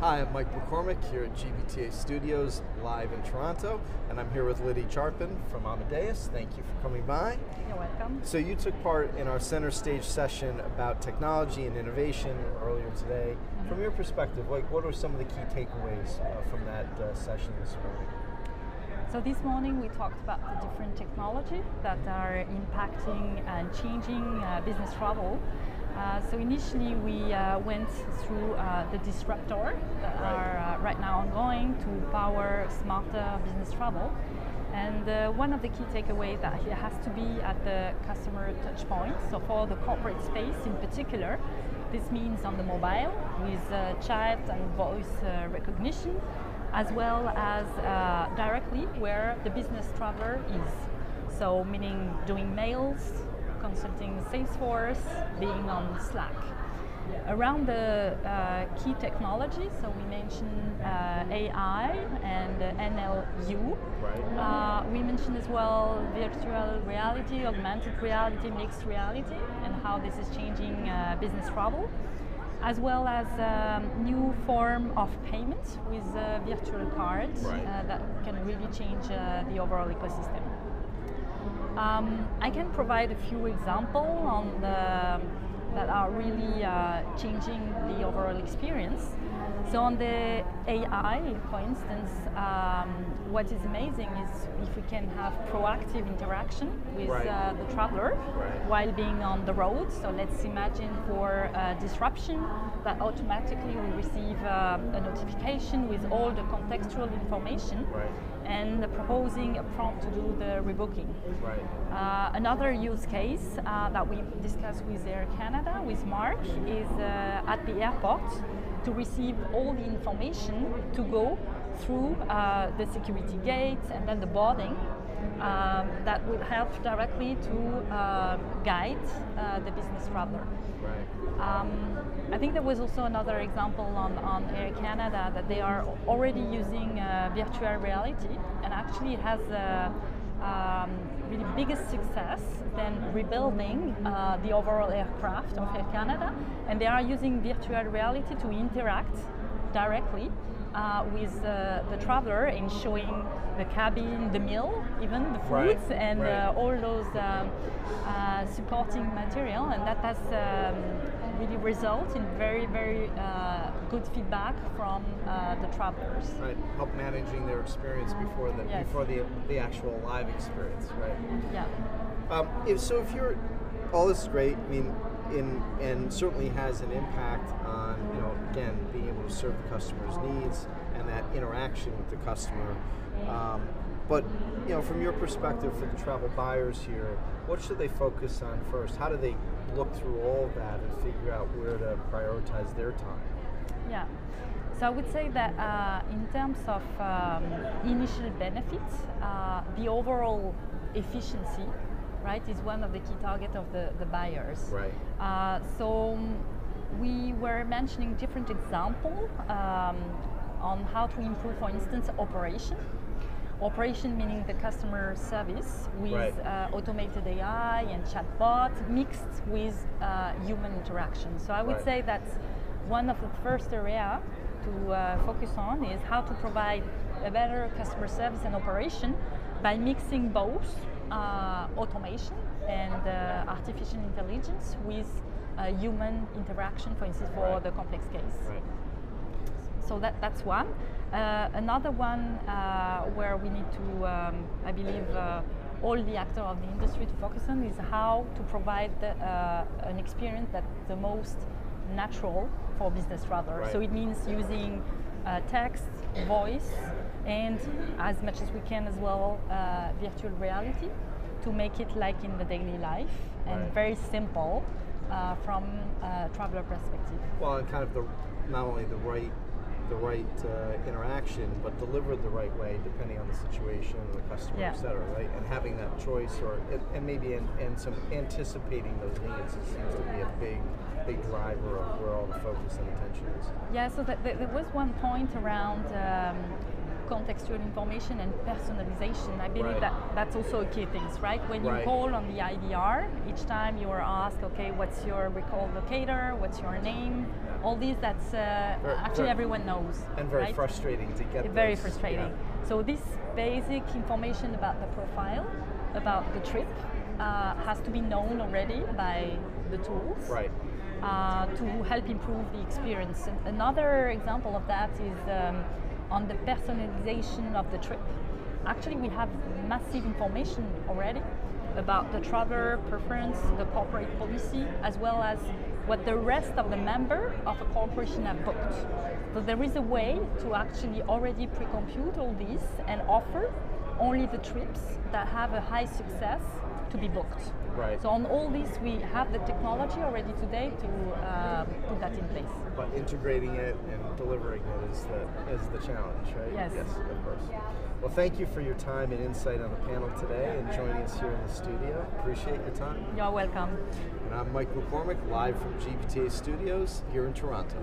Hi, I'm Mike McCormick here at GBTA Studios, live in Toronto, and I'm here with Lydie Charpin from Amadeus. Thank you for coming by. You're welcome. So you took part in our center stage session about technology and innovation earlier today. From your perspective, what are some of the key takeaways from that session this morning? So this morning we talked about the different technology that are impacting and changing business travel. So initially we went through the disruptor that are right now ongoing to power smarter business travel. And one of the key takeaways that it has to be at the customer touch point. So for the corporate space in particular, this means on the mobile with chat and voice recognition, as well as directly where the business traveler is. So meaning doing mails, consulting Salesforce, being on Slack. Around the key technologies, so we mentioned AI and NLU. Right. We mentioned as well virtual reality, augmented reality, mixed reality, and how this is changing business travel, as well as new form of payment with virtual cards that can really change the overall ecosystem. I can provide a few examples on that are really changing the overall experience. So on the AI, for instance, what is amazing is if we can have proactive interaction with the traveler while being on the road. So let's imagine for disruption that automatically we receive a notification with all the contextual information and proposing a prompt to do the rebooking. Another use case that we discussed with Air Canada, with Mark, is at the airport to receive all the information to go through the security gates and then the boarding that will help directly to guide the business traveler. I think there was also another example on Air Canada that they are already using virtual reality, and actually it has really biggest success than rebuilding the overall aircraft of Air Canada, and they are using virtual reality to interact directly with the traveler in showing the cabin, the meal, even the foods, and all those supporting material, and that has really result in very, very good feedback from the travelers. Right, help managing their experience before the actual live experience, right? Yeah. So if you're, all this is great, I mean, and certainly has an impact on, again, being able to serve the customer's needs and that interaction with the customer. But from your perspective, for the travel buyers here, what should they focus on first? How do they look through all of that and figure out where to prioritize their time? Yeah. So I would say that in terms of initial benefits, the overall efficiency, is one of the key targets of the buyers. So we were mentioning different examples on how to improve, for instance, operation. Operation meaning the customer service with automated AI and chatbot mixed with human interaction. So I would say that one of the first areas to focus on is how to provide a better customer service and operation by mixing both automation and artificial intelligence with human interaction, for instance, for the complex case. So that's one. Another one where we need to, I believe, all the actors of the industry to focus on is how to provide an experience that's the most natural for business travelers. So it means using text, voice, and as much as we can as well, virtual reality to make it like in the daily life and very simple from a traveler perspective. Well, and kind of not only the right interaction, but delivered the right way depending on the situation and the customer, et cetera, right? And having that choice, and maybe and some anticipating those needs, it seems to be a big driver of where all the focus and attention is. Yeah. So there was one point around contextual information and personalization. I believe that that's also a key thing, right? When you call on the IVR, each time you are asked, okay, what's your recall locator, what's your name, all these, that's actually everyone knows. And very frustrating to get Very frustrating. So this basic information about the profile, about the trip, has to be known already by the tools. Right. To help improve the experience. And another example of that is on the personalization of the trip. Actually, we have massive information already about the traveler preference, the corporate policy, as well as what the rest of the member of a corporation have booked. So there is a way to actually already pre-compute all these and offer only the trips that have a high success to be booked. Right. So on all these, we have the technology already today to put that in place. But integrating it and delivering it is the challenge, right? Yes. Yes, of course. Well, thank you for your time and insight on the panel today and joining us here in the studio. Appreciate your time. You're welcome. And I'm Mike McCormick, live from GBTA Studios here in Toronto.